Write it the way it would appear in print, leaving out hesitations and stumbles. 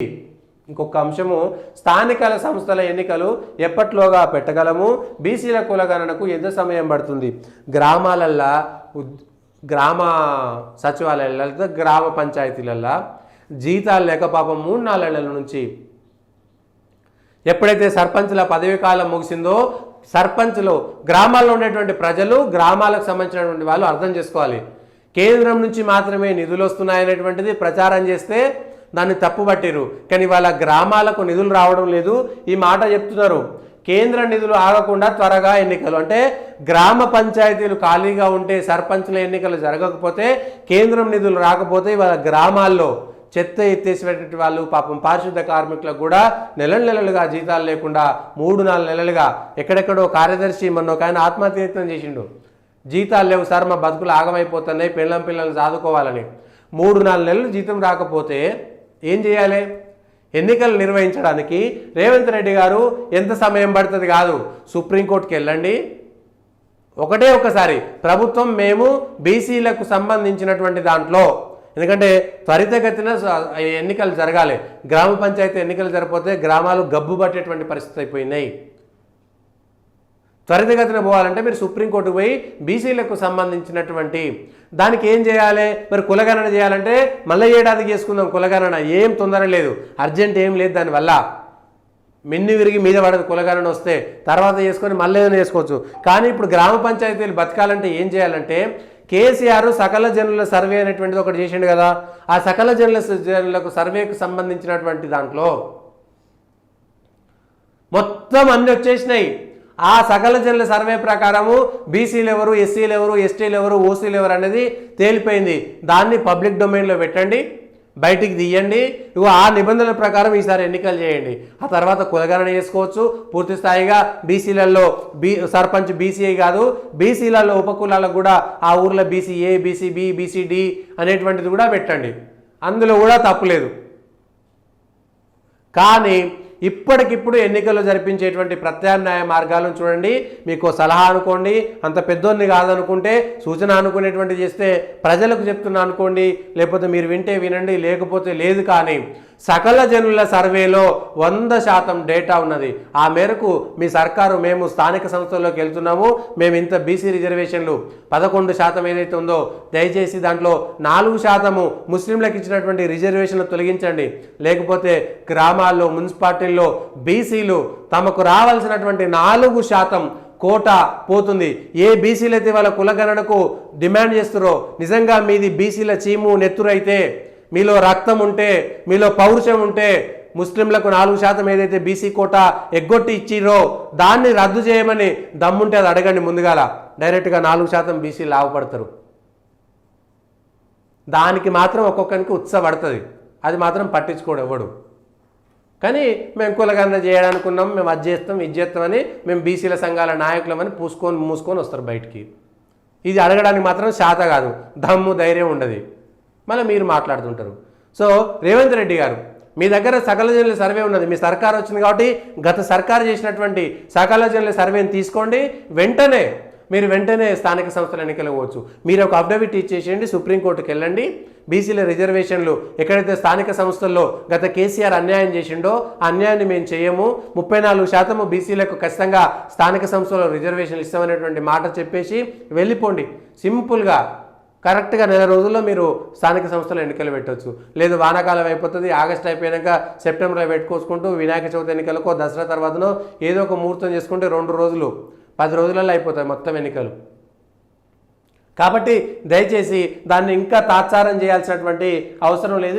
ఇంకొక అంశము స్థానిక సంస్థల ఎన్నికలు ఎప్పట్లోగా పెట్టగలము, బీసీల కులగణనకు ఎంత సమయం పడుతుంది? గ్రామాలల్లో గ్రామ సచివాలయాలలో గ్రామ పంచాయతీలల్లో జీతాలు లేక పాపం 3-4 నెలల నుంచి ఎప్పుడైతే సర్పంచ్ల పదవీ కాలం ముగిసిందో సర్పంచ్లు గ్రామాల్లో ఉండేటువంటి ప్రజలు గ్రామాలకు సంబంధించినటువంటి వాళ్ళు అర్థం చేసుకోవాలి. కేంద్రం నుంచి మాత్రమే నిధులు వస్తున్నాయనేటువంటిది ప్రచారం చేస్తే దాన్ని తప్పుపట్టిరు. కానీ వాళ్ళ గ్రామాలకు నిధులు రావడం లేదు. ఈ మాట చెప్తున్నారు, కేంద్ర నిధులు ఆగకుండా త్వరగా ఎన్నికలు. అంటే గ్రామ పంచాయతీలు ఖాళీగా ఉంటే సర్పంచ్ల ఎన్నికలు జరగకపోతే కేంద్రం నిధులు రాకపోతే వాళ్ళ గ్రామాల్లో చెత్త ఎత్తేసినటువంటి వాళ్ళు పాపం పారిశుద్ధ కార్మికులకు కూడా నెలలుగా జీతాలు లేకుండా 3-4 నెలలుగా ఎక్కడెక్కడో కార్యదర్శి మొన్న ఒక ఆయన ఆత్మహత్యయత్నం చేసిండు. జీతాలు లేవు సార్, మా బతుకులు ఆగమైపోతున్నాయి, పిల్లల్ని చదువుకోవాలని. 3-4 నెలలు జీతం రాకపోతే ఏం చేయాలి? ఎన్నికలు నిర్వహించడానికి రేవంత్ రెడ్డి గారు ఎంత సమయం పడుతుంది కాదు, సుప్రీంకోర్టుకి వెళ్ళండి. ఒకసారి ప్రభుత్వం మేము బీసీలకు సంబంధించినటువంటి దాంట్లో, ఎందుకంటే త్వరితగతిన ఎన్నికలు జరగాలి. గ్రామ పంచాయతీ ఎన్నికలు జరిగిపోతే గ్రామాలు గబ్బు పట్టేటువంటి పరిస్థితి అయిపోయినాయి. త్వరితగతిన పోవాలంటే మీరు సుప్రీంకోర్టుకు పోయి బీసీలకు సంబంధించినటువంటి దానికి ఏం చేయాలి? మరి కులగణన చేయాలంటే మళ్ళీ ఏడాదికి చేసుకుందాం కులగణన, ఏం తొందర లేదు, అర్జెంట్ ఏం లేదు. దానివల్ల మిన్ని విరిగి మీద పడదు. కులగణన వస్తే తర్వాత చేసుకొని మళ్ళీ ఏదైనా చేసుకోవచ్చు. కానీ ఇప్పుడు గ్రామ పంచాయతీలు బతకాలంటే ఏం చేయాలంటే కేసీఆర్ సకల జనుల సర్వే అనేటువంటిది ఒకటి చేసిండు కదా. ఆ సకల జనులకు సర్వేకు సంబంధించినటువంటి దాంట్లో మొత్తం అన్ని వచ్చేసినాయి. ఆ సకల జనుల సర్వే ప్రకారము బీసీలు ఎవరు, ఎస్సీలు ఎవరు, ఎస్టీలు ఎవరు, ఓసీలు ఎవరు అనేది తేలిపోయింది. దాన్ని పబ్లిక్ డొమైన్లో పెట్టండి, బయటికి తీయండి. ఇగో ఆ నిబంధనల ప్రకారం ఈసారి ఎన్నికలు చేయండి. ఆ తర్వాత కులగణన చేసుకోవచ్చు. పూర్తి స్థాయిగా బీసీలలో సర్పంచ్ బీసీఐ కాదు, బీసీలలో ఉపకులాలకు కూడా ఆ ఊర్లో బీసీఏ, బీసీబీ, బీసీడి అనేటువంటిది కూడా పెట్టండి. అందులో కూడా తప్పులేదు. కానీ ఇప్పటికిప్పుడు ఎన్నికలు జరిపించేటువంటి ప్రత్యామ్నాయ మార్గాలను చూడండి. మీకు సలహా అనుకోండి, అంత పెద్దోన్ని కాదనుకుంటే సూచన అనుకునేటువంటి చేస్తే ప్రజలకు చెప్తున్నా అనుకోండి, లేకపోతే మీరు వింటే వినండి, లేకపోతే లేదు. కానీ సకల జనుల సర్వేలో 100% డేటా ఉన్నది. ఆ మేరకు మీ సర్కారు మేము స్థానిక సంస్థల్లోకి వెళ్తున్నాము, మేము ఇంత బీసీ రిజర్వేషన్లు 11% ఏదైతే ఉందో దయచేసి దాంట్లో 4% ముస్లింలకు ఇచ్చినటువంటి రిజర్వేషన్లు తొలగించండి. లేకపోతే గ్రామాల్లో మున్సిపాలిటీల్లో బీసీలు తమకు రావాల్సినటువంటి 4% కోటా పోతుంది. ఏ బీసీలు అయితే వాళ్ళ కులగణనకు డిమాండ్ చేస్తారో, నిజంగా మీది బీసీల చీము నెత్తురు అయితే, మీలో రక్తం ఉంటే, మీలో పౌరుషం ఉంటే, ముస్లింలకు 4% ఏదైతే బీసీ కోటా ఎగ్గొట్టి ఇచ్చిరో దాన్ని రద్దు చేయమని దమ్ముంటే అది అడగండి. ముందుగాల డైరెక్ట్గా 4% బీసీ లాభపడతారు. దానికి మాత్రం ఒక్కొక్కరికి ఉత్సాహపడుతుంది, అది మాత్రం పట్టించుకోడు ఎవడు. కానీ మేము కులగణన చేయడానుకున్నాం, మేము అది చేస్తాం ఇది చేస్తామని, మేము బీసీల సంఘాల నాయకులమని మూసుకొని వస్తారు బయటికి. ఇది అడగడానికి మాత్రం శాత కాదు, దమ్ము ధైర్యం ఉండదు. మళ్ళీ మీరు మాట్లాడుతుంటారు. సో రేవంత్ రెడ్డి గారు, మీ దగ్గర సకల జనుల సర్వే ఉన్నది, మీ సర్కారు వచ్చింది కాబట్టి గత సర్కారు చేసినటువంటి సకల జనుల సర్వేని తీసుకోండి. వెంటనే స్థానిక సంస్థల ఎన్నికలు పోవచ్చు. మీరు ఒక అఫిడవిట్ ఇచ్చేసేయండి, సుప్రీంకోర్టుకి వెళ్ళండి. బీసీల రిజర్వేషన్లు ఎక్కడైతే స్థానిక సంస్థల్లో గత కేసీఆర్ అన్యాయం చేసిండో ఆ అన్యాయాన్ని మేము చేయము, 34% బీసీలకు ఖచ్చితంగా స్థానిక సంస్థల్లో రిజర్వేషన్లు ఇస్తామనేటువంటి మాట చెప్పేసి వెళ్ళిపోండి. సింపుల్గా కరెక్ట్గా 1 నెల రోజుల్లో మీరు స్థానిక సంస్థల ఎన్నికలు పెట్టవచ్చు. లేదు వానాకాలం అయిపోతుంది, ఆగస్టు అయిపోయాక సెప్టెంబర్లో పెట్టుకోసుకుంటూ వినాయక చవితి ఎన్నికలకో దసరా తర్వాతనో ఏదో ఒక ముహూర్తం చేసుకుంటే 2 రోజులు 10 రోజులలో అయిపోతాయి మొత్తం ఎన్నికలు. కాబట్టి దయచేసి దాన్ని ఇంకా తాత్సారం చేయాల్సినటువంటి అవసరం లేదు.